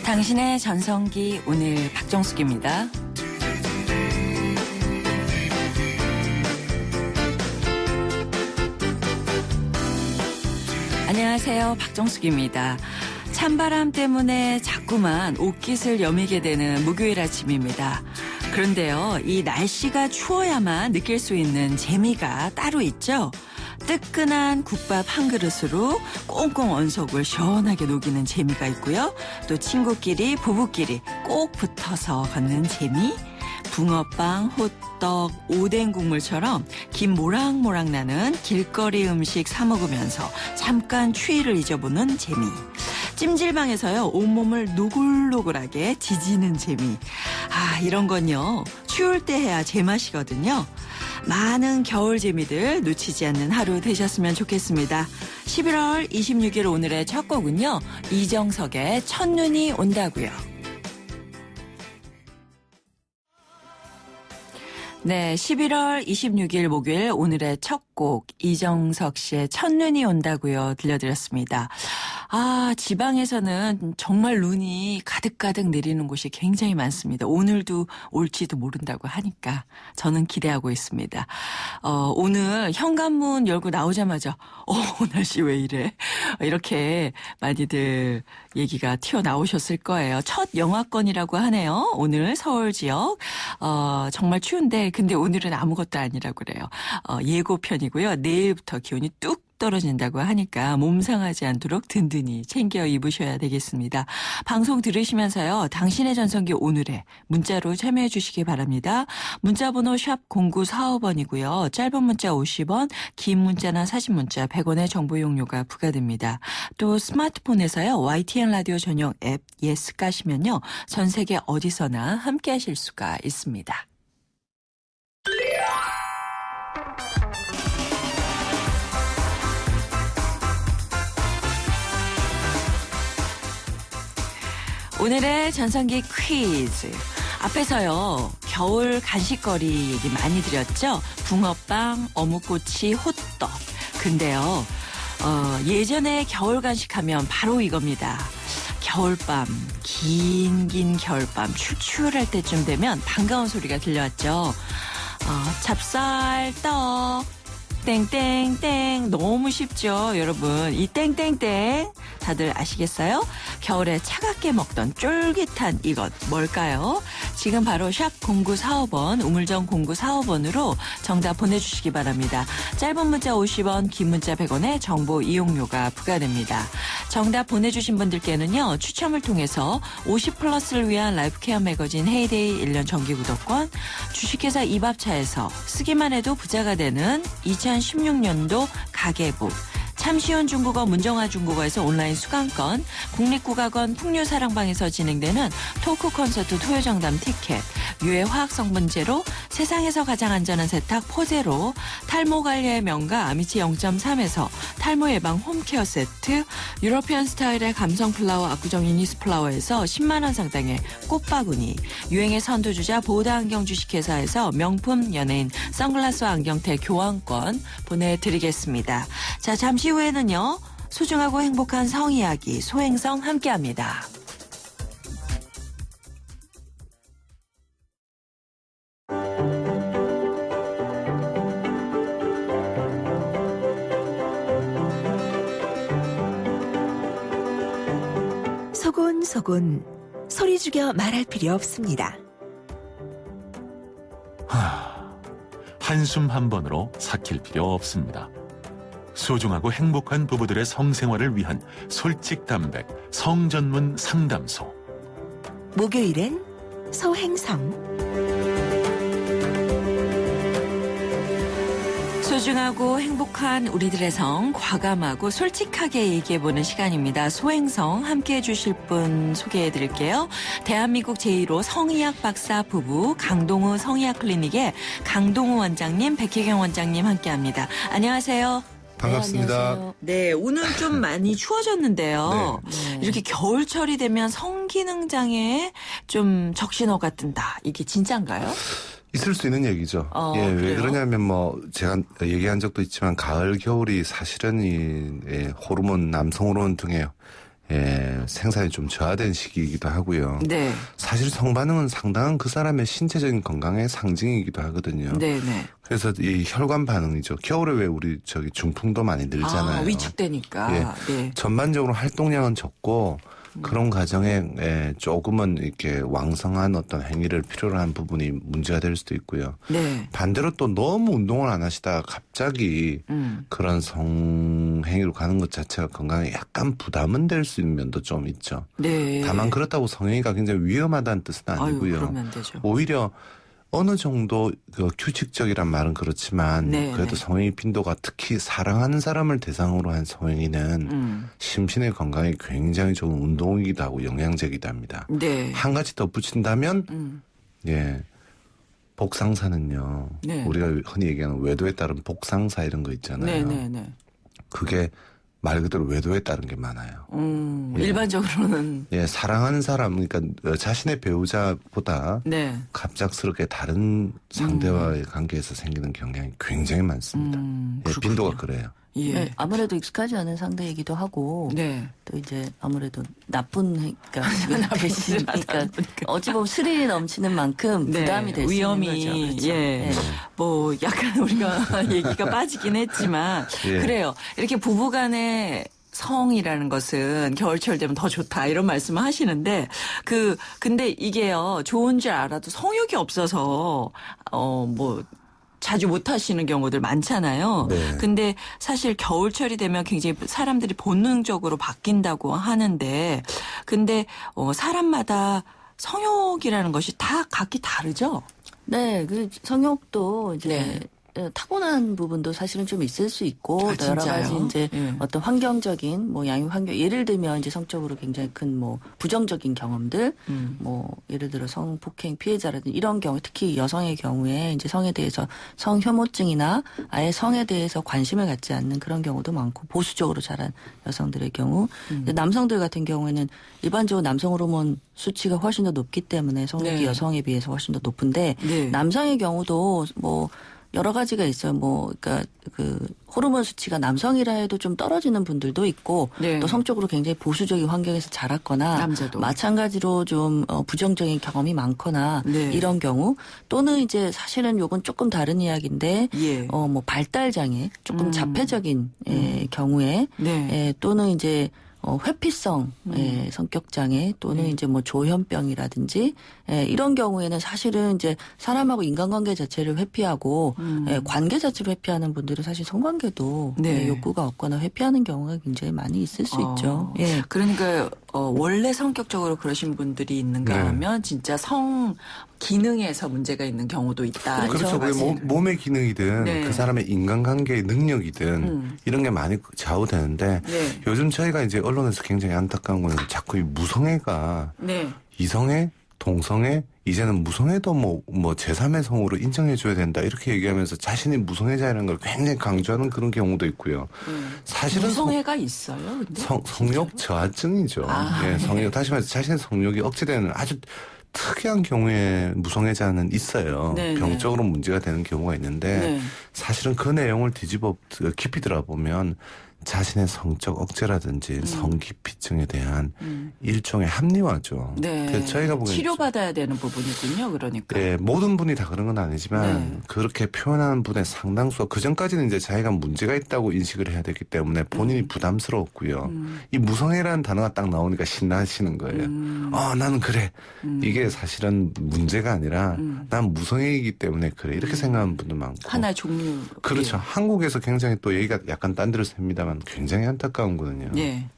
당신의 전성기 오늘 박정숙입니다. 안녕하세요. 박정숙입니다. 찬바람 때문에 자꾸만 옷깃을 여미게 되는 목요일 아침입니다. 그런데요, 이 날씨가 추워야만 느낄 수 있는 재미가 따로 있죠. 뜨끈한 국밥 한 그릇으로 꽁꽁 언속을 시원하게 녹이는 재미가 있고요. 또 친구끼리 부부끼리 꼭 붙어서 걷는 재미. 붕어빵, 호떡, 오뎅 국물처럼 김 모락모락 나는 길거리 음식 사 먹으면서 잠깐 추위를 잊어보는 재미. 찜질방에서요, 온몸을 노글노글하게 지지는 재미. 이런 건요, 추울 때 해야 제맛이거든요. 많은 겨울 재미들 놓치지 않는 하루 되셨으면 좋겠습니다. 11월 26일 오늘의 첫 곡은요, 이정석의 첫눈이 온다고요. 네, 11월 26일 목요일 오늘의 첫 곡 이정석 씨의 첫눈이 온다고요 들려드렸습니다. 지방에서는 정말 눈이 가득가득 내리는 곳이 굉장히 많습니다. 오늘도 올지도 모른다고 하니까 저는 기대하고 있습니다. 오늘 현관문 열고 나오자마자 날씨 왜 이래? 이렇게 많이들 얘기가 튀어나오셨을 거예요. 첫 영하권이라고 하네요. 오늘 서울 지역. 정말 추운데 근데 오늘은 아무것도 아니라고 그래요. 예고편이고요. 내일부터 기온이 뚝 떨어진다고 하니까 몸 상하지 않도록 든든히 챙겨 입으셔야 되겠습니다. 방송 들으시면서요, 당신의 전성기 오늘에 문자로 참여해 주시기 바랍니다. 문자번호 샵 0945번이고요. 짧은 문자 50원, 긴 문자나 사진 문자 100원의 정보 용료가 부과됩니다. 또 스마트폰에서요, YTN 라디오 전용 앱 예스 까시면요, 전 세계 어디서나 함께 하실 수가 있습니다. 오늘의 전성기 퀴즈. 앞에서요, 겨울 간식거리 얘기 많이 드렸죠? 붕어빵, 어묵꼬치, 호떡. 근데요, 예전에 겨울 간식하면 바로 이겁니다. 겨울밤, 긴 겨울밤, 출출할 때쯤 되면 반가운 소리가 들려왔죠. 찹쌀떡, 땡땡땡. 너무 쉽죠, 여러분. 이 땡땡땡 다들 아시겠어요? 겨울에 차갑게 먹던 쫄깃한 이것 뭘까요? 지금 바로 샵 0945번, 우물정 0945번으로 정답 보내주시기 바랍니다. 짧은 문자 50원, 긴 문자 100원에 정보 이용료가 부과됩니다. 정답 보내주신 분들께는요, 추첨을 통해서 50플러스를 위한 라이프케어 매거진 헤이데이 1년 정기구독권, 주식회사 이밥차에서 쓰기만 해도 부자가 되는 2016년도 가계부, 참 쉬운 중국어 문정아 중국어에서 온라인 수강권, 국립국악원 풍류사랑방에서 진행되는 토크 콘서트 토요정담 티켓, 유해 화학성분 제로, 세상에서 가장 안전한 세탁 포제로, 탈모 관리의 명가 아미치 0.3에서 탈모 예방 홈케어 세트, 유러피안 스타일의 감성 플라워 압구정 이니스 플라워에서 10만 원 상당의 꽃바구니, 유행의 선두주자 보다 안경 주식회사에서 명품 연예인 선글라스와 안경테 교환권 보내드리겠습니다. 자, 잠시 후에는요, 소중하고 행복한 성이야기 소행성 함께합니다. 소곤소곤 소리 죽여 말할 필요 없습니다. 한숨 한 번으로 삭힐 필요 없습니다. 소중하고 행복한 부부들의 성생활을 위한 솔직 담백 성전문 상담소. 목요일엔 소행성. 소중하고 행복한 우리들의 성, 과감하고 솔직하게 얘기해보는 시간입니다. 소행성 함께해 주실 분 소개해드릴게요. 대한민국 제1호 성의학 박사 부부 강동우 성의학 클리닉의 강동우 원장님, 백혜경 원장님 함께합니다. 안녕하세요. 반갑습니다. 네, 오늘 좀 많이 추워졌는데요. 네. 이렇게 겨울철이 되면 성기능장애에 좀 적신호가 뜬다. 이게 진짜인가요? 있을 수 있는 얘기죠. 왜 그래요? 그러냐면 제가 얘기한 적도 있지만 가을, 겨울이 사실은 이 호르몬, 남성 호르몬 등의 생산이 좀 저하된 시기이기도 하고요. 네. 사실 성반응은 상당한 그 사람의 신체적인 건강의 상징이기도 하거든요. 네네. 그래서 이 혈관 반응이죠. 겨울에 왜 우리 중풍도 많이 늘잖아요. 위축되니까. 예. 네. 전반적으로 활동량은 적고 그런 과정에 조금은 이렇게 왕성한 어떤 행위를 필요로 한 부분이 문제가 될 수도 있고요. 네. 반대로 또 너무 운동을 안 하시다가 갑자기 그런 성행위로 가는 것 자체가 건강에 약간 부담은 될 수 있는 면도 좀 있죠. 네. 다만 그렇다고 성행위가 굉장히 위험하다는 뜻은 아니고요. 그러면 되죠. 오히려 어느 정도 그 규칙적이란 말은 그렇지만 네, 그래도 네. 성행위 빈도가 특히 사랑하는 사람을 대상으로 한 성행위는 심신의 건강에 굉장히 좋은 운동이기도 하고 영양제이기도 합니다. 네. 한 가지 덧붙인다면 복상사는요. 네. 우리가 흔히 얘기하는 외도에 따른 복상사 이런 거 있잖아요. 네네네. 그게 말 그대로 외도에 따른 게 많아요. 일반적으로는. 사랑하는 사람, 그러니까 자신의 배우자보다 네. 갑작스럽게 다른 상대와의 관계에서 생기는 경향이 굉장히 많습니다. 빈도가 그래요. 예. 네, 아무래도 익숙하지 않은 상대이기도 하고 네. 또 이제 아무래도 그러니까 배신, 그러니까 어찌 보면 스릴이 넘치는 만큼 네, 부담이 될 수 위험이, 있는 거죠. 그렇죠? 예. 네. 뭐, 약간 우리가 얘기가 빠지긴 했지만, 예. 그래요. 이렇게 부부간의 성이라는 것은 겨울철 되면 더 좋다 이런 말씀을 하시는데 근데 이게요 좋은 줄 알아도 성욕이 없어서 뭐 자주 못 하시는 경우들 많잖아요. 네. 근데 사실 겨울철이 되면 굉장히 사람들이 본능적으로 바뀐다고 하는데 근데 사람마다 성욕이라는 것이 다 각기 다르죠. 네, 그 성욕도 이제 네. 타고난 부분도 사실은 좀 있을 수 있고 또 여러 진짜요? 가지 이제 예. 어떤 환경적인 뭐 양육 환경 예를 들면 이제 성적으로 굉장히 큰 뭐 부정적인 경험들 뭐 예를 들어 성폭행 피해자라든지 이런 경우 특히 여성의 경우에 이제 성에 대해서 성혐오증이나 아예 성에 대해서 관심을 갖지 않는 그런 경우도 많고 보수적으로 자란 여성들의 경우 근데 남성들 같은 경우에는 일반적으로 남성 호르몬 수치가 훨씬 더 높기 때문에 성욕이 네. 여성에 비해서 훨씬 더 높은데 네. 남성의 경우도 뭐 여러 가지가 있어요. 뭐, 그러니까 그 호르몬 수치가 남성이라 해도 좀 떨어지는 분들도 있고 네. 또 성적으로 굉장히 보수적인 환경에서 자랐거나 남자도. 마찬가지로 좀 부정적인 경험이 많거나 네. 이런 경우 또는 이제 사실은 요건 조금 다른 이야기인데 예. 뭐 발달 장애 조금 자폐적인 경우에 네. 또는 이제 회피성 성격 장애 또는 이제 뭐 조현병이라든지 이런 경우에는 사실은 이제 사람하고 인간관계 자체를 회피하고 관계 자체를 회피하는 분들은 사실 성관계도 네. 욕구가 없거나 회피하는 경우가 굉장히 많이 있을 수 있죠. 예. 그러니까 원래 성격적으로 그러신 분들이 있는가 네. 하면 진짜 성 기능에서 문제가 있는 경우도 있다. 그렇죠. 그게 사실. 몸의 기능이든 네. 그 사람의 인간관계의 능력이든 이런 게 많이 좌우되는데 네. 요즘 저희가 이제 언론에서 굉장히 안타까운 거는 자꾸 이 무성애가 네. 이성애, 동성애, 이제는 무성애도 뭐 제3의 성으로 인정해줘야 된다 이렇게 얘기하면서 자신이 무성애자라는 걸 굉장히 강조하는 그런 경우도 있고요. 사실은 무성애가 있어요. 근데? 성욕 저하증이죠. 예, 성욕 다시 말해서 자신의 성욕이 억제되는 아주 특이한 경우에 무성애자는 있어요. 네, 병적으로 문제가 되는 경우가 있는데 네. 사실은 그 내용을 뒤집어 깊이 들어보면 자신의 성적 억제라든지 성기피증에 대한 일종의 합리화죠. 네. 그래서 저희가 보기엔 치료받아야 되는 부분이군요. 그러니까. 네, 모든 분이 다 그런 건 아니지만 네. 그렇게 표현하는 분의 상당수가 그 전까지는 이제 자기가 문제가 있다고 인식을 해야 되기 때문에 본인이 부담스러웠고요. 이 무성애라는 단어가 딱 나오니까 신나시는 거예요. 나는 그래. 이게 사실은 문제가 아니라 난 무성애이기 때문에 그래. 이렇게 생각하는 분도 많고. 하나의 종류. 그렇죠. 한국에서 굉장히 또 얘기가 약간 딴 데로 셉니다만 굉장히 안타까운 거는요. 예.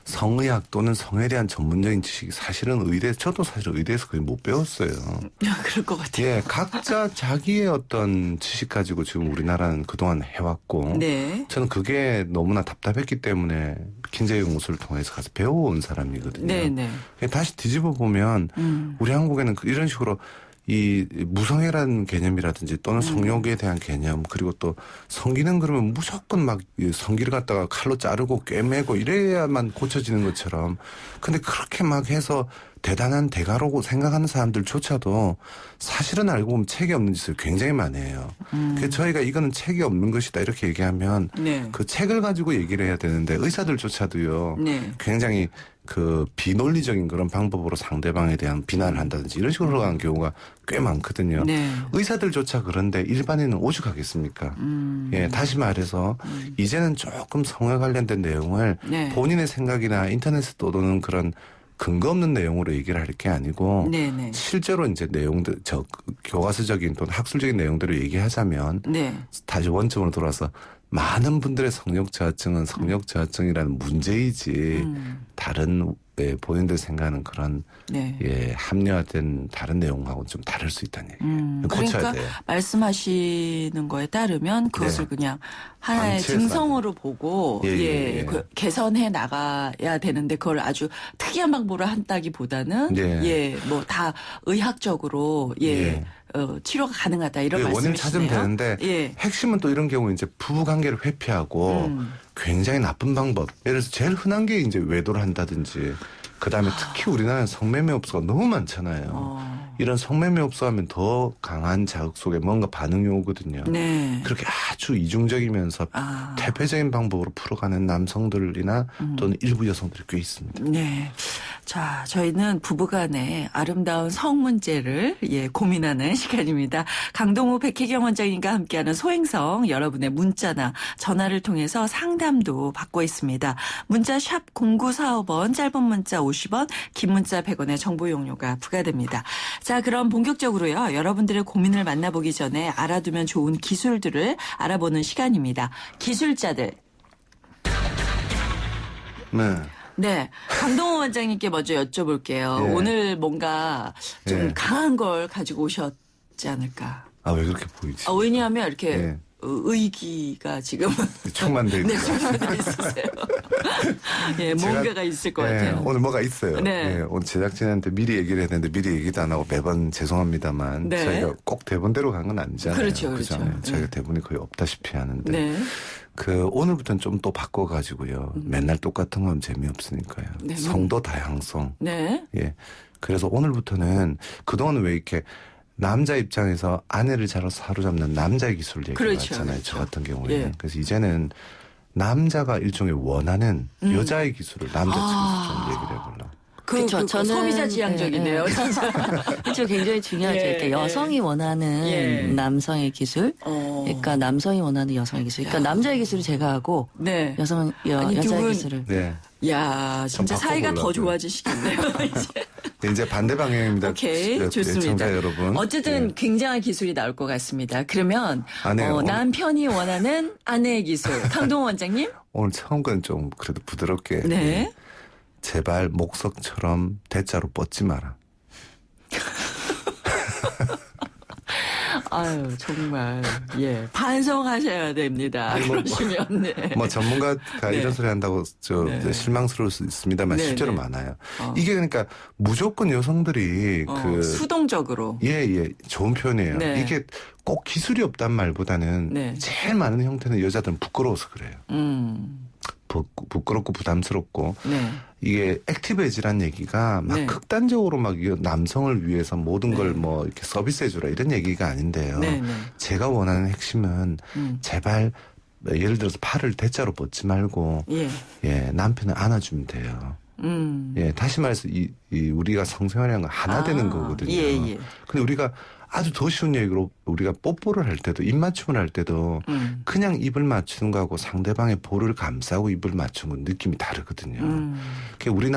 성의학 또는 성에 대한 전문적인 지식이 사실은 저도 사실 의대에서 거의 못 배웠어요. 그럴 것 같아요. 예, 각자 자기의 어떤 지식 가지고 지금 우리나라는 그동안 해왔고. 네. 저는 그게 너무나 답답했기 때문에 킨제 연구소를 통해서 가서 배워온 사람이거든요. 네, 네. 다시 뒤집어 보면 우리 한국에는 이런 식으로 이 무성애라는 개념이라든지 또는 성욕에 대한 개념 그리고 또 성기는 그러면 무조건 막 성기를 갖다가 칼로 자르고 꿰매고 이래야만 고쳐지는 것처럼 근데 그렇게 막 해서 대단한 대가라고 생각하는 사람들조차도 사실은 알고 보면 책이 없는 짓을 굉장히 많이 해요. 그래서 저희가 이거는 책이 없는 것이다 이렇게 얘기하면 네. 그 책을 가지고 얘기를 해야 되는데 의사들조차도요. 네. 굉장히 그 비논리적인 그런 방법으로 상대방에 대한 비난을 한다든지 이런 식으로 가는 경우가 꽤 많거든요. 네. 의사들조차 그런데 일반인은 오죽하겠습니까? 예, 다시 말해서 이제는 조금 성에 관련된 내용을 네. 본인의 생각이나 인터넷에 떠도는 그런 근거 없는 내용으로 얘기를 할 게 아니고 네네. 실제로 이제 내용들 교과서적인 또는 학술적인 내용들을 얘기하자면 네. 다시 원점으로 돌아서 많은 분들의 성욕 저하증은 성욕 저하증이라는 문제이지 다른 본인들 생각하는 그런 네. 예, 합리화된 다른 내용하고는 좀 다를 수 있다는 얘기예요. 고쳐야 그러니까 돼요. 말씀하시는 거에 따르면 그것을 네. 그냥 하나의 방치해서 증성으로 보고 예. 그 개선해 나가야 되는데 그걸 아주 특이한 방법으로 한다기보다는 예. 뭐 다 의학적으로 예. 치료가 가능하다 이런 그 원인을 말씀이시네요. 찾으면 되는데 예. 핵심은 또 이런 경우 이제 부부 관계를 회피하고 굉장히 나쁜 방법. 예를 들어서 제일 흔한 게 이제 외도를 한다든지 그다음에 특히 우리나라는 성매매업소가 너무 많잖아요. 이런 성매매업소 하면 더 강한 자극 속에 뭔가 반응이 오거든요. 네. 그렇게 아주 이중적이면서 퇴폐적인 방법으로 풀어가는 남성들이나 또는 일부 여성들이 꽤 있습니다. 네. 자, 저희는 부부간의 아름다운 성 문제를 고민하는 시간입니다. 강동우 백혜경 원장님과 함께하는 소행성 여러분의 문자나 전화를 통해서 상담도 받고 있습니다. 문자 샵 0945번 짧은 문자 50원 긴 문자 100원의 정보 용료가 부과됩니다. 자, 그럼 본격적으로요. 여러분들의 고민을 만나보기 전에 알아두면 좋은 기술들을 알아보는 시간입니다. 기술자들. 네. 네. 강동호 원장님께 먼저 여쭤볼게요. 예. 오늘 뭔가 좀 예. 강한 걸 가지고 오셨지 않을까. 아, 왜 그렇게 보이지? 왜냐하면 이렇게 예. 의기가 지금 충만돼 있고. 네, 충만돼 있으세요. 예, 뭔가가 있을 것 예, 같아요. 오늘 뭐가 있어요. 네. 예, 오늘 제작진한테 미리 얘기를 했는데 미리 얘기도 안 하고 매번 죄송합니다만 네. 저희가 꼭 대본대로 간 건 아니잖아요. 그렇죠, 그죠? 그렇죠. 저희가 네. 대본이 거의 없다시피 하는데 네. 오늘부터는 좀 또 바꿔가지고요. 맨날 똑같은 건 재미없으니까요. 네, 성도 다양성. 네. 예. 그래서 오늘부터는 그동안은 왜 이렇게 남자 입장에서 아내를 잘 사로잡는 남자의 기술 얘기가 그렇죠, 많잖아요. 그렇죠. 저 같은 경우에는. 예. 그래서 이제는 남자가 일종의 원하는 여자의 기술을 남자 측에서 좀 얘기를 해보려고. 그렇죠. 저는 소비자 지향적이네요. 진짜. 그렇죠. 굉장히 중요하죠. 예, 그러니까 여성이 원하는 예. 남성의 기술, 그러니까 남성이 원하는 여성의 기술. 그러니까 남자의 기술을 제가 하고 네. 여자의 두 기술을. 네. 야, 진짜 좀 사이가 더 바꿔보려고요. 좋아지시겠네요. 이제. 이제 반대 방향입니다. 오케이, 좋습니다. 청자 여러분. 어쨌든 예. 굉장한 기술이 나올 것 같습니다. 그러면 아내가 오늘- 남편이 원하는 아내의 기술. 강동원 원장님? 오늘 처음 건 좀 그래도 부드럽게. 네. 예. 제발 목석처럼 대자로 뻗지 마라. 아유, 정말. 예. 반성하셔야 됩니다. 아니, 뭐, 그러시면, 네. 뭐 전문가가 네. 이런 소리 한다고 네. 실망스러울 수 있습니다만 네, 실제로 네. 많아요. 이게 그러니까 무조건 여성들이 수동적으로. 예, 좋은 표현이에요. 네. 이게 꼭 기술이 없단 말보다는 네. 제일 많은 형태는 여자들은 부끄러워서 그래요. 부끄럽고 부담스럽고 네. 이게 액티브에지란 얘기가 막 네. 극단적으로 막 남성을 위해서 모든 네. 걸 뭐 이렇게 서비스해주라 이런 얘기가 아닌데요. 네, 네. 제가 원하는 핵심은 제발 예를 들어서 팔을 대자로 뻗지 말고 예. 남편을 안아주면 돼요. 예, 다시 말해서 이 우리가 성생활이라는 건 하나 되는 거거든요. 예. 근데 우리가 아주 더 쉬운 얘기로 우리가 뽀뽀를 할 때도 입 맞춤을 할 때도 그냥 입을 맞추는 거하고 상대방의 볼을 감싸고 입을 맞추는 건 느낌이 다르거든요. 그러니까 우리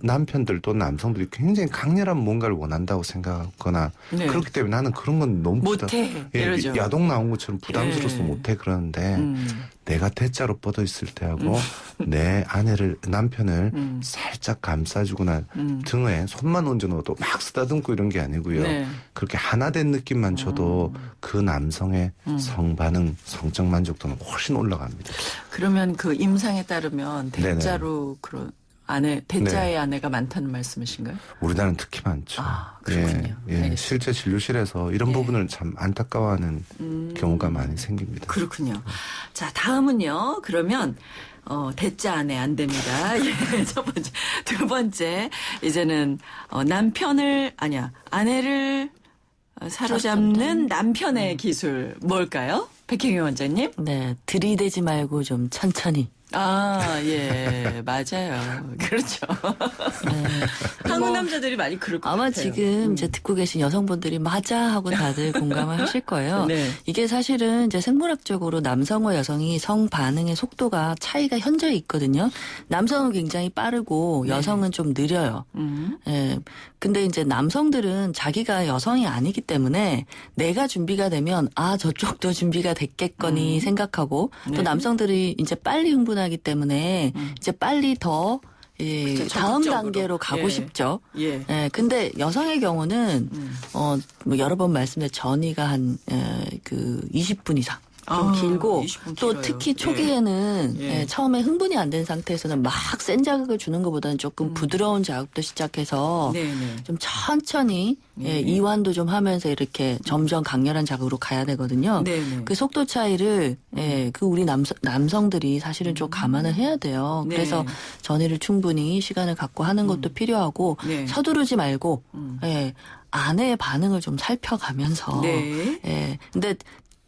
남편들도 남성들이 굉장히 강렬한 뭔가를 원한다고 생각하거나 네. 그렇기 때문에 나는 그런 건 너무 못해. 이러죠. 야동 나온 것처럼 부담스러워서 예. 못해 그러는데 내가 대자로 뻗어 있을 때하고 내 남편을 살짝 감싸주거나 등에 손만 얹어놓아도 막 쓰다듬고 이런 게 아니고요. 네. 그렇게 하나 된 느낌만 줘도 그 남성의 성반응, 성적 만족도는 훨씬 올라갑니다. 그러면 그 임상에 따르면 네네. 대자로 그런 아내, 대자의 네. 아내가 많다는 말씀이신가요? 우리나라는 특히 많죠. 아, 그렇군요. 알겠습니다. 실제 진료실에서 이런 예. 부분을 참 안타까워하는 경우가 많이 생깁니다. 그렇군요. 자, 다음은요. 그러면 대자 아내 안 됩니다. 예, 첫 번째. 두 번째. 이제는 아내를 사로잡는 남편의 기술 뭘까요? 백행희 원장님? 네, 들이대지 말고 좀 천천히. 아, 예, 맞아요. 그렇죠. 한국 남자들이 많이 그럴 것 아마 같아요. 지금 이제 듣고 계신 여성분들이 맞아 하고 다들 공감을 하실 거예요. 네. 이게 사실은 이제 생물학적으로 남성과 여성이 성 반응의 속도가 차이가 현저히 있거든요. 남성은 굉장히 빠르고 여성은 좀 느려요. 예. 근데 이제 남성들은 자기가 여성이 아니기 때문에 내가 준비가 되면 저쪽도 준비가 됐겠거니 생각하고 네. 또 남성들이 이제 빨리 흥분하기 때문에 이제 빨리 더 그쵸, 다음 적극적으로. 단계로 가고 예. 싶죠. 예. 예, 근데 여성의 경우는 뭐 여러 번 말씀드린 전이가 한 20분 이상 좀 길고 20분 또 길어요. 특히 초기에는 예. 처음에 흥분이 안 된 상태에서는 막 센 자극을 주는 것보다는 조금 부드러운 자극도 시작해서 네네. 좀 천천히 이완도 좀 하면서 이렇게 점점 강렬한 자극으로 가야 되거든요. 네네. 그 속도 차이를 그 우리 남성들이 사실은 좀 감안을 해야 돼요. 네. 그래서 전이를 충분히 시간을 갖고 하는 것도 필요하고 네. 서두르지 말고 아내의 반응을 좀 살펴가면서 네. 근데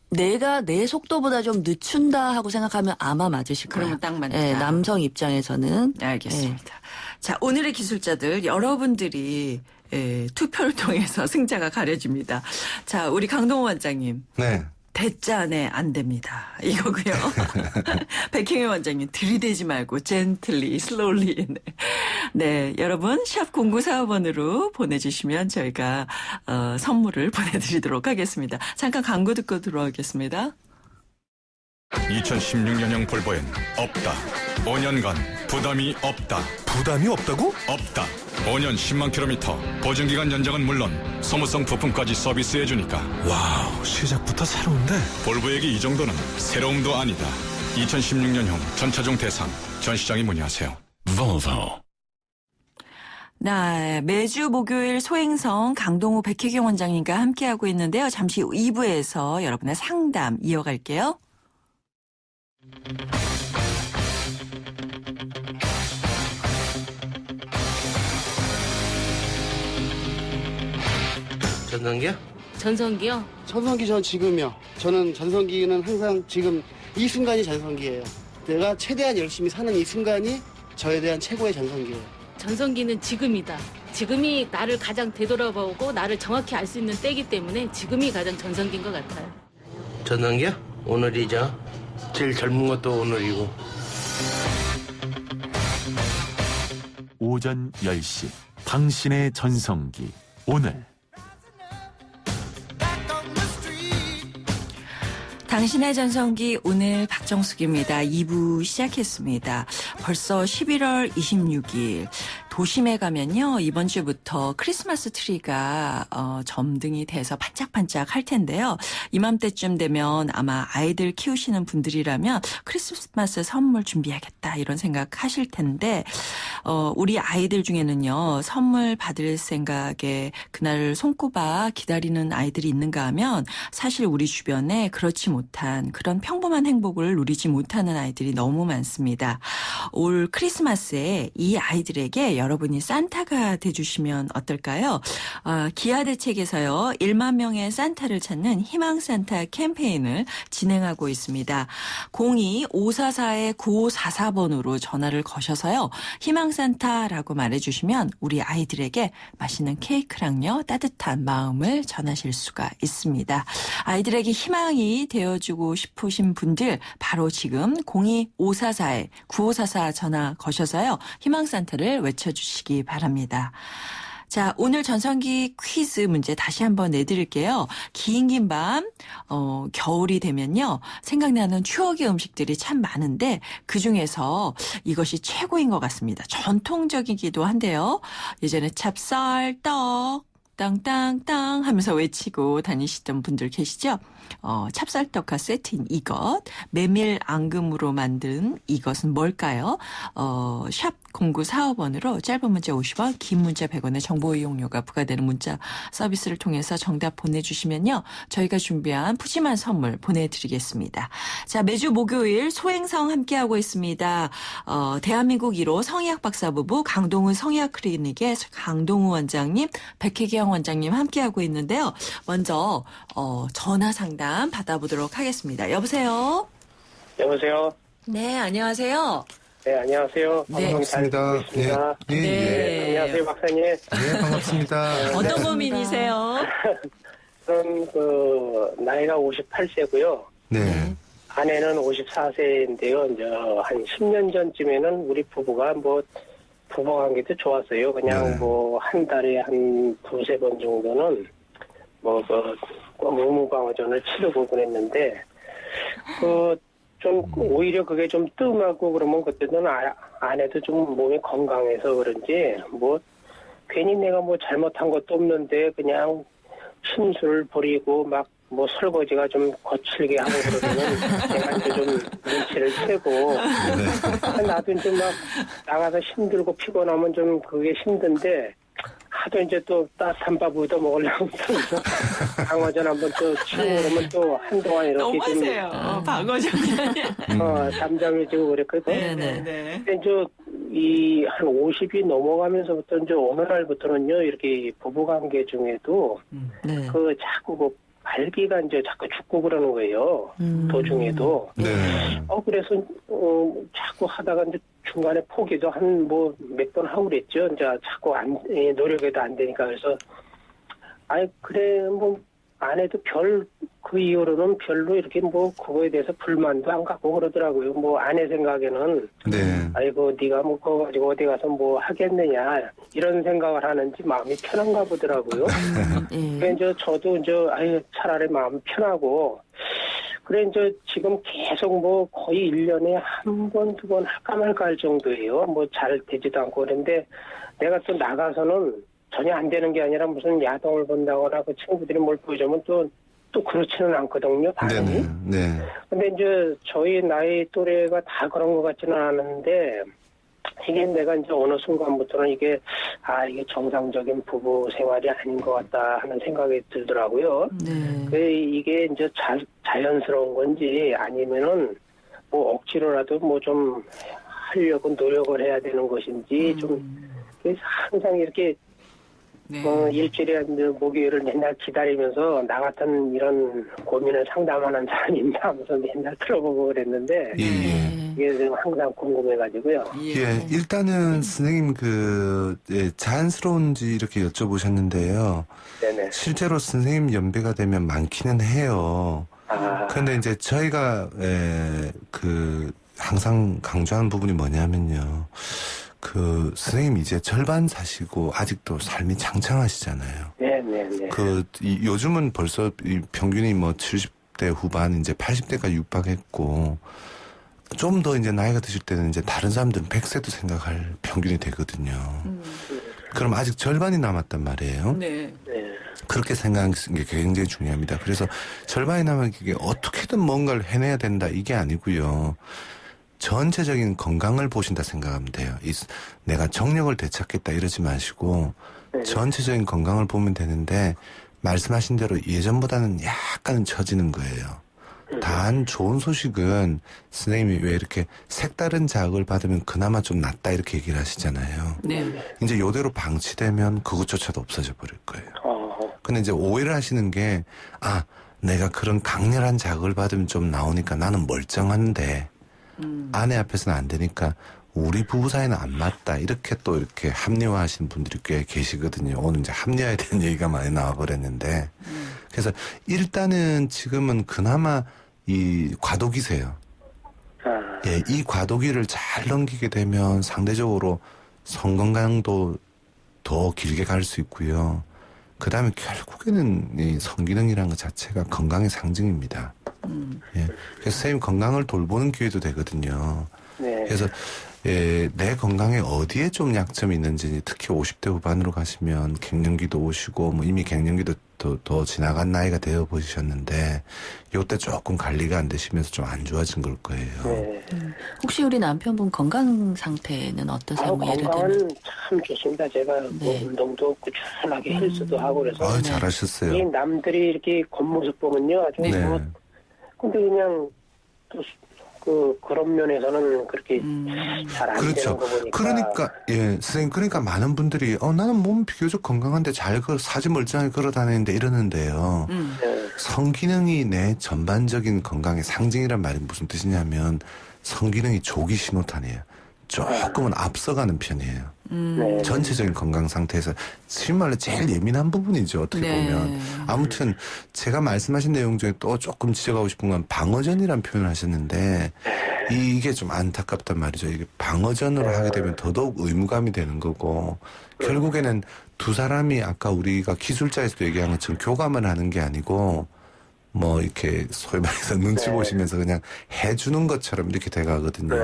내가 내 속도보다 좀 늦춘다 하고 생각하면 아마 맞으실 거예요. 그러면 딱 맞다. 남성 입장에서는 알겠습니다. 자, 오늘의 기술자들 여러분들이 투표를 통해서 승자가 가려집니다. 자, 우리 강동호 원장님. 네. 대자 안에 안 됩니다. 이거고요. 백행희 원장님 들이대지 말고 젠틀리 슬로울리. 네, 여러분 샵 0945번으로 보내주시면 저희가 선물을 보내드리도록 하겠습니다. 잠깐 광고 듣고 들어오겠습니다. 2016년형 볼보엔 없다. 5년간 부담이 없다. 부담이 없다고? 없다. 5년 10만 킬로미터 보증기간 연장은 물론 소모성 부품까지 서비스해주니까 와우, 시작부터 새로운데? 볼보에게 이 정도는 새로움도 아니다. 2016년형 전차종 대상 전시장에 문의하세요. Volvo. 네, 매주 목요일 소행성 강동호 백혜경 원장님과 함께하고 있는데요. 잠시 후 2부에서 여러분의 상담 이어갈게요. 전성기요? 전성기요? 전성기 전 지금이요. 저는 전성기는 항상 지금 이 순간이 전성기예요. 내가 최대한 열심히 사는 이 순간이 저에 대한 최고의 전성기예요. 전성기는 지금이다. 지금이 나를 가장 되돌아보고 나를 정확히 알 수 있는 때이기 때문에 지금이 가장 전성기인 것 같아요. 전성기요? 오늘이죠. 제일 젊은 것도 오늘이고. 오전 10시 당신의 전성기 오늘 당신의 전성기 오늘 박정숙입니다. 2부 시작했습니다. 벌써 11월 26일 도심에 가면요. 이번 주부터 크리스마스 트리가 점등이 돼서 반짝반짝 할 텐데요. 이맘때쯤 되면 아마 아이들 키우시는 분들이라면 크리스마스 선물 준비해야겠다 이런 생각 하실 텐데 우리 아이들 중에는요. 선물 받을 생각에 그날을 손꼽아 기다리는 아이들이 있는가 하면 사실 우리 주변에 그렇지 못한 그런 평범한 행복을 누리지 못하는 아이들이 너무 많습니다. 올 크리스마스에 이 아이들에게 여러분이 산타가 돼주시면 어떨까요? 기아대책에서요. 1만 명의 산타를 찾는 희망산타 캠페인을 진행하고 있습니다. 02-544-9544번으로 전화를 거셔서요. 희망산타라고 말해주시면 우리 아이들에게 맛있는 케이크랑요. 따뜻한 마음을 전하실 수가 있습니다. 아이들에게 희망이 되어주고 싶으신 분들 바로 지금 02-544-9544 전화 거셔서요. 희망산타를 외쳐주시기 바랍니다. 자, 오늘 전성기 퀴즈 문제 다시 한번 내드릴게요. 긴 밤, 겨울이 되면요. 생각나는 추억의 음식들이 참 많은데 그중에서 이것이 최고인 것 같습니다. 전통적이기도 한데요. 예전에 찹쌀, 떡, 땅땅땅 하면서 외치고 다니시던 분들 계시죠? 찹쌀떡과 세트인 이것, 메밀 앙금으로 만든 이것은 뭘까요? 샵 0945번으로 짧은 문자 50원, 긴 문자 100원의 정보 이용료가 부과되는 문자 서비스를 통해서 정답 보내주시면요. 저희가 준비한 푸짐한 선물 보내드리겠습니다. 자, 매주 목요일 소행성 함께하고 있습니다. 대한민국 1호 성의학 박사 부부 강동우 성의학 클리닉의 강동우 원장님, 백혜경 원장님 함께하고 있는데요. 먼저 전화 상담 받아보도록 하겠습니다. 여보세요? 여보세요? 네, 안녕하세요. 네, 안녕하세요. 네. 반갑습니다. 네. 네, 안녕하세요, 박사님. 네, 반갑습니다. 어떤 고민이세요? 저는 나이가 58세고요. 네. 아내는 54세인데요. 이제 한 10년 전쯤에는 우리 부부가 부부 관계도 좋았어요. 그냥 네. 한 달에 한 두세 번 정도는 의무방어전을 치르고 그랬는데, 좀 오히려 그게 좀 뜸하고 그러면 그때는 아내도 좀 몸이 건강해서 그런지 괜히 내가 잘못한 것도 없는데 그냥 심술을 부리고 설거지가 좀 거칠게 하고 그러면 내가 이제 좀 눈치를 채고 나도 이제 나가서 힘들고 피곤하면 좀 그게 힘든데 하도 이제 또 따뜻한 밥 얻어 먹으려고 방어전 한번 또 치고 그러면 또 한동안 이렇게 너무하세요. 방어전이 아니야. 잠잠해지고 그랬거든. 네네네. 근데 이제 한 50이 넘어가면서부터 이제 어느 날부터는요 이렇게 부부관계 중에도 네. 자꾸 발기가 이제 자꾸 죽고 그러는 거예요. 도중에도. 네. 그래서 자꾸 하다가 이제 중간에 포기도 몇 번 하고 그랬죠. 이제 자꾸 노력해도 안 되니까. 그래서 그래 아내도 그 이후로는 별로 이렇게 그거에 대해서 불만도 안 갖고 그러더라고요. 아내 생각에는 네. 아이고 네가 그거 가지고 어디 가서 하겠느냐 이런 생각을 하는지 마음이 편한가 보더라고요. 그래서 저도 이제 차라리 마음 편하고 그래 이제 지금 계속 거의 1년에 한 번, 두 번 할까 말까 할 정도예요. 잘 되지도 않고 그런데 내가 또 나가서는 전혀 안 되는 게 아니라 무슨 야동을 본다거나 그 친구들이 뭘 보여주면 또 그렇지는 않거든요, 당연히. 네. 근데 이제 저희 나이 또래가 다 그런 것 같지는 않은데 이게 내가 이제 어느 순간부터는 이게 정상적인 부부 생활이 아닌 것 같다 하는 생각이 들더라고요. 네. 이게 이제 자연스러운 건지 아니면은 억지로라도 좀 하려고 노력을 해야 되는 것인지 그래서 항상 이렇게 네. 일주일에 목요일을 맨날 기다리면서 나 같은 이런 고민을 상담하는 사람이 있나 하면서 맨날 들어보고 그랬는데 이게 좀 항상 궁금해가지고요. 예, 일단은 선생님 자연스러운지 이렇게 여쭤보셨는데요. 네네. 실제로 선생님 연배가 되면 많기는 해요. 그런데 이제 저희가 항상 강조하는 부분이 뭐냐면요. 선생님 이제 절반 사시고 아직도 삶이 창창하시잖아요. 네네네. 요즘은 벌써 평균이 70대 후반 이제 80대까지 육박했고 좀 더 이제 나이가 드실 때는 이제 다른 사람들은 100세도 생각할 평균이 되거든요. 그럼 아직 절반이 남았단 말이에요. 네. 그렇게 생각하는 게 굉장히 중요합니다. 그래서 절반이 남은 게 어떻게든 뭔가를 해내야 된다 이게 아니고요. 전체적인 건강을 보신다 생각하면 돼요. 내가 정력을 되찾겠다 이러지 마시고 전체적인 건강을 보면 되는데 말씀하신 대로 예전보다는 약간 처지는 거예요. 단 좋은 소식은 선생님이 왜 이렇게 색다른 자극을 받으면 그나마 좀 낫다 이렇게 얘기를 하시잖아요. 네. 이제 요대로 방치되면 그것조차도 없어져 버릴 거예요. 근데 이제 오해를 하시는 게 내가 그런 강렬한 자극을 받으면 좀 나오니까 나는 멀쩡한데 아내 앞에서는 안 되니까 우리 부부 사이는 안 맞다. 이렇게 또 이렇게 합리화하시는 분들이 꽤 계시거든요. 오늘 이제 합리화에 대한 얘기가 많이 나와버렸는데. 그래서 일단은 지금은 그나마 이 과도기세요. 예, 이 과도기를 잘 넘기게 되면 상대적으로 성건강도 더 길게 갈 수 있고요. 그 다음에 결국에는 이 성기능이라는 것 자체가 건강의 상징입니다. 그래서 선생님 건강을 돌보는 기회도 되거든요. 네. 그래서 내 건강에 어디에 좀 약점이 있는지 특히 50대 후반으로 가시면 갱년기도 오시고 뭐 이미 갱년기도 더 지나간 나이가 되어 보시셨는데 이때 조금 관리가 안 되시면서 좀 안 좋아진 걸 거예요. 네. 혹시 우리 남편분 건강 상태는 어떠세요? 뭐 예를 건강은 들면 참 좋습니다. 제가 뭐 운동도 꾸준하게 헬스도 하고 그래서 잘하셨어요. 이 남들이 이렇게 겉모습 보면요 아주 뭐 근데 그냥 또 그런 면에서는 그렇게 잘 안 되는 거 보니까. 그러니까 선생님 그러니까 많은 분들이 나는 몸 비교적 건강한데 잘 사지 멀쩡하게 걸어 다니는데 이러는데요. 성기능이 내 전반적인 건강의 상징이란 말이 무슨 뜻이냐면 성기능이 조기 신호탄이에요. 조금은 앞서가는 편이에요. 전체적인 건강 상태에서 정말로 제일 예민한 부분이죠. 어떻게 보면. 아무튼 제가 말씀하신 내용 중에 또 조금 지적하고 싶은 건 방어전이라는 표현을 하셨는데 이게 좀 안타깝단 말이죠. 이게 방어전으로 하게 되면 더더욱 의무감이 되는 거고 결국에는 두 사람이 아까 우리가 기술자에서도 얘기한 것처럼 교감을 하는 게 아니고 뭐 이렇게 소위 말해서 눈치 보시면서 그냥 해주는 것처럼 이렇게 돼가거든요.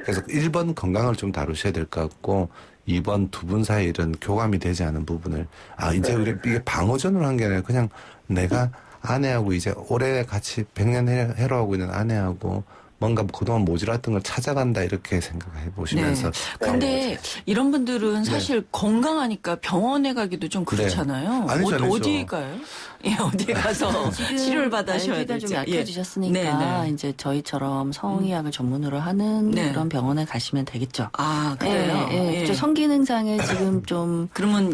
그래서 1번 건강을 좀 다루셔야 될 것 같고 2번 두 분 사이에 이런 교감이 되지 않은 부분을 이제 우리 이게 방어전으로 한 게 아니라 그냥 내가 아내하고 이제 오래 같이 100년 해로하고 있는 아내하고 뭔가 그동안 모자랐던 걸 찾아간다 이렇게 생각해 보시면서. 근데 이런 분들은 사실 건강하니까 병원에 가기도 좀 그렇잖아요. 어디 가요? 어디 가서 치료를 받으셔야 될지. 좀 될지. 약해지셨으니까 이제 저희처럼 성의학을 전문으로 하는 그런 병원에 가시면 되겠죠. 그래요? 그렇죠. 성기능상에 지금 좀 그러면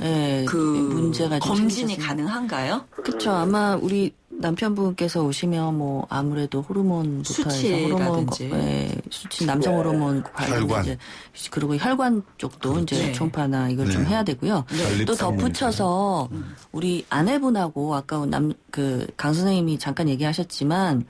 그 문제가 좀 검진이 생기셨으니까. 가능한가요? 그렇죠. 아마 우리 남편분께서 오시면 뭐 아무래도 호르몬부터 해서 호르몬 수치 남성 호르몬 관련 이제 그리고 혈관 쪽도 이제 초음파나 이걸 좀 해야 되고요. 또 덧붙여서 우리 아내분하고 아까 강 선생님이 잠깐 얘기하셨지만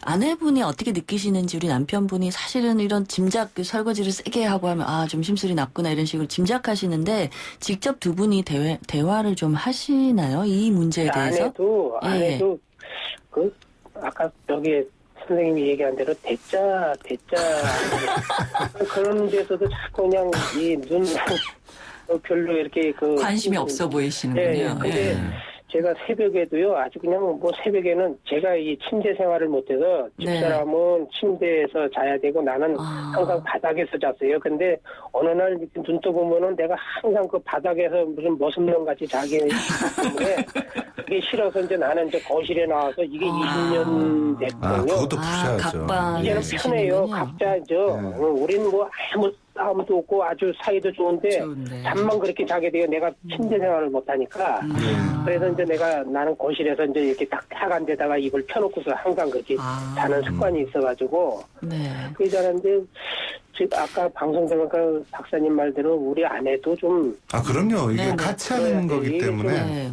아내분이 어떻게 느끼시는지 우리 남편분이 사실은 이런 짐작 설거지를 세게 하고 하면 좀 심술이 났구나 이런 식으로 짐작하시는데 직접 두 분이 대화를 좀 하시나요? 이 문제에 대해서? 아내도 아까 여기 선생님이 얘기한 대로 대자 그런 데서도 자꾸 그냥 이 눈 별로 이렇게 관심이 없어 보이시는군요. 근데 제가 새벽에도요, 아주 그냥 뭐 새벽에는 제가 이 침대 생활을 못해서 집사람은 침대에서 자야 되고 나는 항상 바닥에서 잤어요. 근데 어느 날 이렇게 눈 떠보면은 내가 항상 그 바닥에서 무슨 머슴놈 같이 자기 때문에 그게 싫어서 이제 나는 이제 거실에 나와서 이게 20년 됐거든요. 그것도 푸셔야죠. 이제는 편해요. 각자 우리는 뭐 아무 싸움도 없고 아주 사이도 좋은데 잠만 그렇게 자게 돼요. 내가 침대 생활을 못하니까. 그래서 이제 나는 거실에서 이제 이렇게 딱딱한 데다가 이불 펴놓고서 항상 그렇게 자는 습관이 있어가지고. 그게 잘하는데 지금 아까 방송 들으니까 박사님 말대로 우리 아내도 좀. 그럼요. 이게 같이 하는 거기 때문에.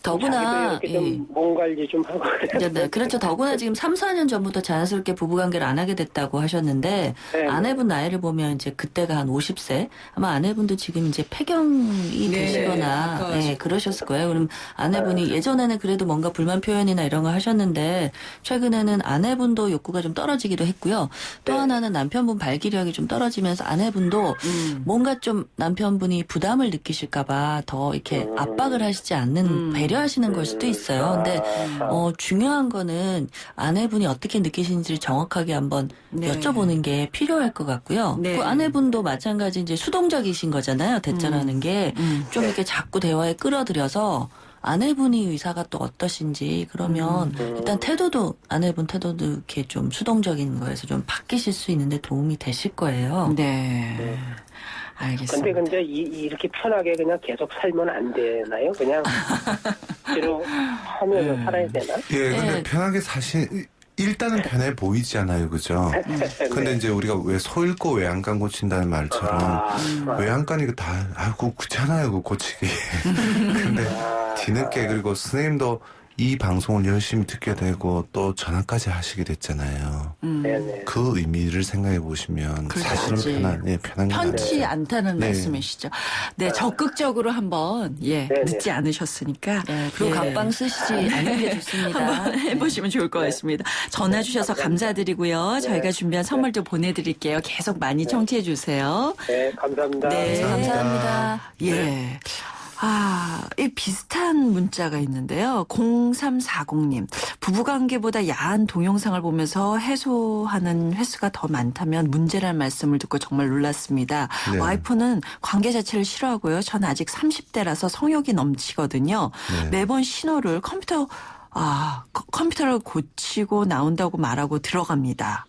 더구나 좀 몸 관리 좀 하고 그래요. 그렇죠. 더구나 지금 3, 4년 전부터 자연스럽게 부부관계를 안 하게 됐다고 하셨는데 아내분 나이를 보면 이제 그때가 한 50세 아마 아내분도 지금 이제 폐경이 되시거나 그러셨을 거예요. 그럼 아내분이 예전에는 그래도 뭔가 불만 표현이나 이런 거 하셨는데 최근에는 아내분도 욕구가 좀 떨어지기도 했고요. 또 하나는 남편분 발기력이 좀 떨어지면서 아내분도 뭔가 좀 남편분이 부담을 느끼실까봐 더 이렇게 압박을 하시지 않는 배려하시는 걸 수도 있어요. 근데 중요한 거는 아내분이 어떻게 느끼시는지를 정확하게 한번 여쭤보는 게 필요할 것 같고요. 그 아내분도 마찬가지 이제 수동적이신 거잖아요. 대처라는 게 좀 이렇게 자꾸 대화에 끌어들여서 아내분이 의사가 또 어떠신지 그러면 일단 아내분 태도도 이렇게 좀 수동적인 거에서 좀 바뀌실 수 있는데 도움이 되실 거예요. 알겠습니다. 근데 이렇게 편하게 그냥 계속 살면 안 되나요? 그냥 뒤로 하면서 살아야 되나? 근데 편하게 일단은 편해 보이잖아요, 그죠? 근데 이제 우리가 왜 소 잃고 외양간 고친다는 말처럼 외양간이 다 귀찮아요, 그 고치기. 근데 뒤늦게 그리고 선생님도 이 방송을 열심히 듣게 되고 또 전화까지 하시게 됐잖아요. 네네. 그 의미를 생각해 보시면 사실은 편한 게 편치 않다는 네. 말씀이시죠. 네, 적극적으로 한번 늦지 않으셨으니까 그리고 각방 쓰시지 않는 게 좋습니다. 한번 해보시면 좋을 것 같습니다. 전화 주셔서 감사드리고요. 저희가 준비한 선물도 보내드릴게요. 계속 많이 청취해 주세요. 네, 감사합니다. 네, 감사합니다. 예. 이 비슷한 문자가 있는데요. 0340님. 부부관계보다 야한 동영상을 보면서 해소하는 횟수가 더 많다면 문제란 말씀을 듣고 정말 놀랐습니다. 네. 와이프는 관계 자체를 싫어하고요. 전 아직 30대라서 성욕이 넘치거든요. 네. 매번 신호를 컴퓨터를 고치고 나온다고 말하고 들어갑니다.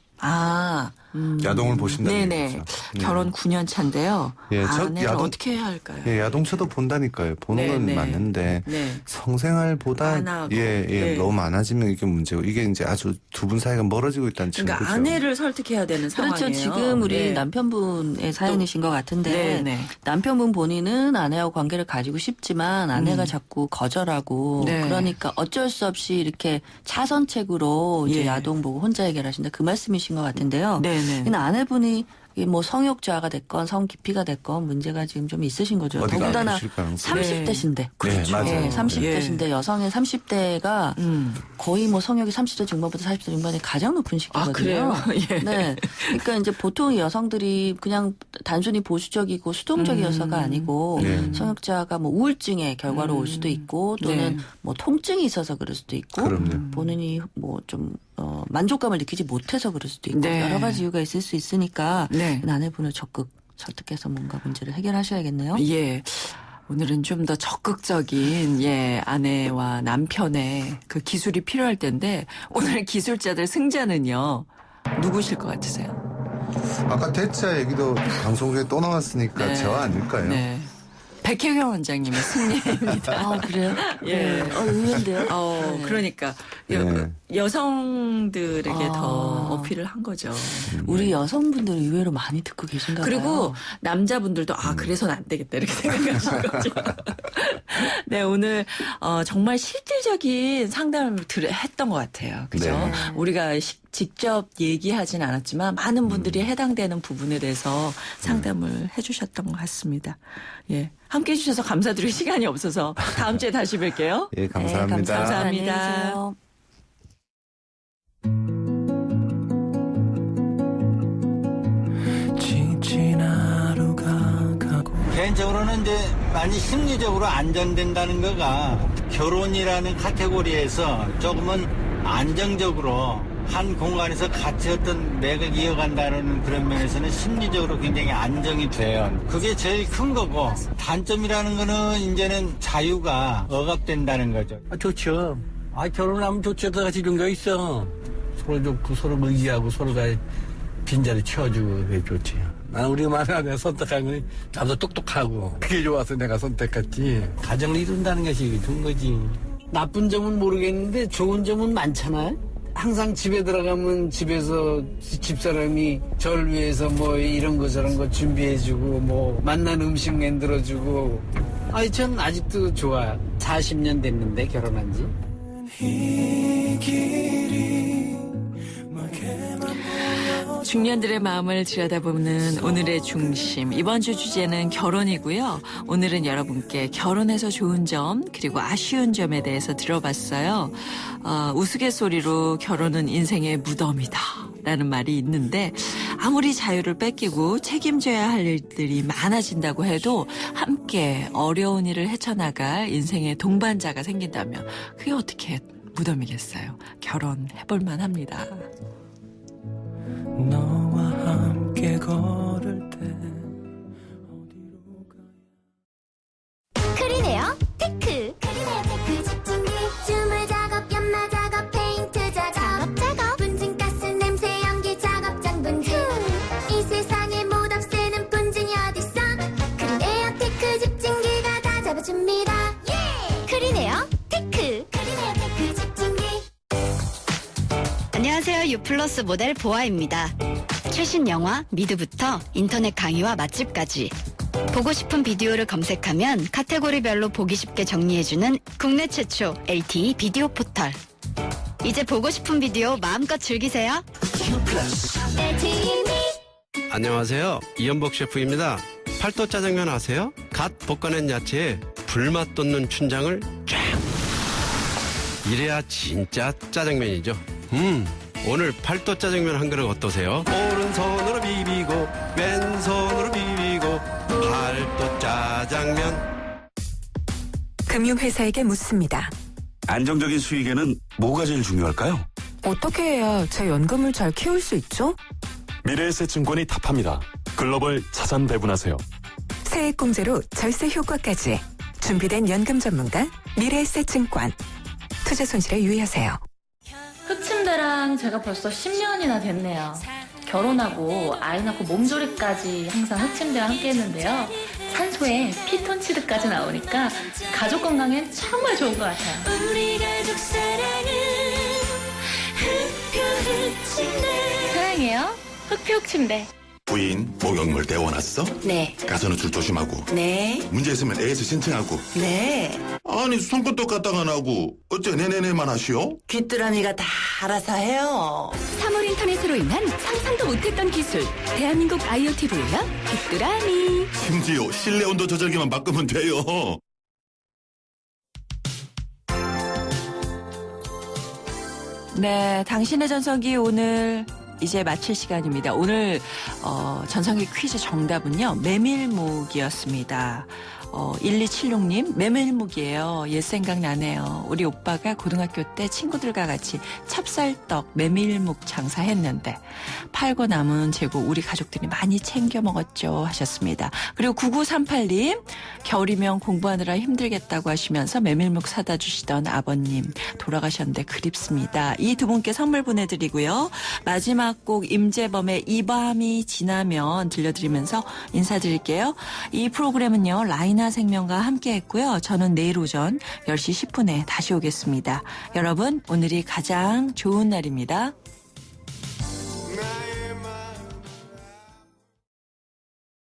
야동을 보신다는 네네. 얘기죠. 결혼 9년 차인데요. 예, 아내를 어떻게 해야 할까요? 예, 야동쳐도 본다니까요. 보는 건 네. 맞는데 네. 성생활보다 안 하고. 너무 많아지면 이게 문제고 이게 이제 아주 두 분 사이가 멀어지고 있다는 그러니까 증거죠. 아내를 설득해야 되는 상황이에요. 그렇죠. 지금 우리 네. 남편분의 사연이신 것 같은데 네. 남편분 본인은 아내하고 관계를 가지고 싶지만 아내가 자꾸 거절하고 네. 그러니까 어쩔 수 없이 이렇게 차선책으로 이제 예. 야동 보고 혼자 해결하신다 그 말씀이신 것 같은데요. 네네. 근데 아내분이 이게 뭐 성욕자가 됐건 성 깊이가 됐건 문제가 지금 좀 있으신 거죠. 어디가 더군다나 아프실 가능성이. 30대신데. 그렇죠. 맞아요. 30대신데 여성의 30대가 거의 뭐 성욕이 30대 중반부터 40대 중반이 가장 높은 시기거든요. 그래요? 예. 네. 그러니까 이제 보통 여성들이 그냥 단순히 보수적이고 수동적이어서가 아니고 네. 성욕자가 뭐 우울증의 결과로 올 수도 있고 또는 네. 뭐 통증이 있어서 그럴 수도 있고 그럼요. 본인이 뭐 좀 만족감을 느끼지 못해서 그럴 수도 있고 네. 여러 가지 이유가 있을 수 있으니까 네. 아내분을 적극 설득해서 뭔가 문제를 해결하셔야겠네요. 예. 오늘은 좀 더 적극적인 아내와 남편의 그 기술이 필요할 텐데 오늘 기술자들 승자는요. 누구실 것 같으세요? 아까 대차 얘기도 방송 중에 또 나왔으니까 네. 저 아닐까요? 네. 백혜경 원장님의 승리입니다. 아, 그래요? 예. 의외인데요? 네. 그러니까 네. 여성들에게 더 어필을 한 거죠. 우리 여성분들 의외로 많이 듣고 계신가 봐요. 그리고 남자분들도 그래서는 안 되겠다 이렇게 생각하신 거죠. 네, 오늘 정말 실질적인 상담을 했던 것 같아요. 그죠? 네. 우리가 직접 얘기하진 않았지만 많은 분들이 해당되는 부분에 대해서 상담을 해주셨던 것 같습니다. 예. 함께 해주셔서 감사드릴 시간이 없어서 다음 주에 다시 뵐게요. 예, 감사합니다. 네, 감사합니다. 안녕히 계세요. 개인적으로는 이제 많이 심리적으로 안정된다는 거가 결혼이라는 카테고리에서 조금은 안정적으로 한 공간에서 같이 어떤 맥을 이어간다는 그런 면에서는 심리적으로 굉장히 안정이 돼요. 그게 제일 큰 거고 단점이라는 거는 이제는 자유가 억압된다는 거죠. 좋죠. 결혼하면 좋죠. 다 같이 이런 거 있어. 서로 좋고 서로 의지하고 서로가 빈자리 채워주고 그게 좋지. 난 우리 마누라가 선택한 건 나도 똑똑하고 그게 좋아서 내가 선택했지. 가정을 이룬다는 것이 좋은 거지. 나쁜 점은 모르겠는데 좋은 점은 많잖아요. 항상 집에 들어가면 집에서 집사람이 저를 위해서 뭐 이런 거 저런 거 준비해주고 뭐 맛난 음식 만들어주고 전 아직도 좋아요. 40년 됐는데 결혼한 지. 중년들의 마음을 들여다보는 오늘의 중심. 이번 주 주제는 결혼이고요. 오늘은 여러분께 결혼해서 좋은 점 그리고 아쉬운 점에 대해서 들어봤어요. 우스갯소리로 결혼은 인생의 무덤이다 라는 말이 있는데 아무리 자유를 뺏기고 책임져야 할 일들이 많아진다고 해도 함께 어려운 일을 헤쳐나갈 인생의 동반자가 생긴다면 그게 어떻게 무덤이겠어요. 결혼해볼 만합니다. 너와 함께 걸을 때 크리네어 테크 집중기 주물 작업 연마 작업 페인트 작업 분진가스 냄새 연기 작업장 분진 이 세상에 못 없애는 분진이 어딨어 크리네어 테크 집중기가 다 잡아줍니다 크리네어 테크 집중기. 안녕하세요. 유플러스 모델 보아입니다. 최신 영화 미드부터 인터넷 강의와 맛집까지 보고 싶은 비디오를 검색하면 카테고리별로 보기 쉽게 정리해주는 국내 최초 LTE 비디오 포털. 이제 보고 싶은 비디오 마음껏 즐기세요. 안녕하세요. 이연복 셰프입니다. 팔도 짜장면 아세요? 갓 볶아낸 야채에 불맛 돋는 춘장을 쫙. 이래야 진짜 짜장면이죠. 오늘 팔도 짜장면 한 그릇 어떠세요? 오른손으로 비비고 왼손으로 비비고 팔도 짜장면. 금융회사에게 묻습니다. 안정적인 수익에는 뭐가 제일 중요할까요? 어떻게 해야 제 연금을 잘 키울 수 있죠? 미래에셋증권이 답합니다. 글로벌 자산 배분하세요. 세액공제로 절세 효과까지 준비된 연금 전문가 미래에셋증권. 투자 손실에 유의하세요. 흑침대랑 제가 벌써 10년이나 됐네요. 결혼하고 아이 낳고 몸조리까지 항상 흑침대와 함께 했는데요. 산소에 피톤치드까지 나오니까 가족 건강엔 정말 좋은 것 같아요. 우리 가족 사랑은 흑표흑침대. 사랑해요. 흑표흑침대. 부인, 목욕물 데워놨어? 네. 가서는 줄 조심하고. 네. 문제 있으면 애에서 신청하고. 네. 아니, 손끝도 까딱 안 하고 어째 네네네만 하시오? 귀뚜라미가 다 알아서 해요. 3월 인터넷으로 인한 상상도 못했던 기술. 대한민국 IoT 보일러 귀뚜라미. 심지어 실내 온도 조절기만 바꾸면 돼요. 네, 당신의 전성기 오늘 이제 마칠 시간입니다. 오늘 전성기 퀴즈 정답은요. 메밀묵이었습니다. 1276님 메밀묵이에요. 옛 생각나네요. 우리 오빠가 고등학교 때 친구들과 같이 찹쌀떡 메밀묵 장사했는데 팔고 남은 재고 우리 가족들이 많이 챙겨 먹었죠 하셨습니다. 그리고 9938님 겨울이면 공부하느라 힘들겠다고 하시면서 메밀묵 사다 주시던 아버님 돌아가셨는데 그립습니다. 이 두 분께 선물 보내드리고요. 마지막 곡 임재범의 이 밤이 지나면 들려드리면서 인사드릴게요. 이 프로그램은요. 라이나 생명과 함께 했고요. 저는 내일 오전 10시 10분에 다시 오겠습니다. 여러분 오늘이 가장 좋은 날입니다.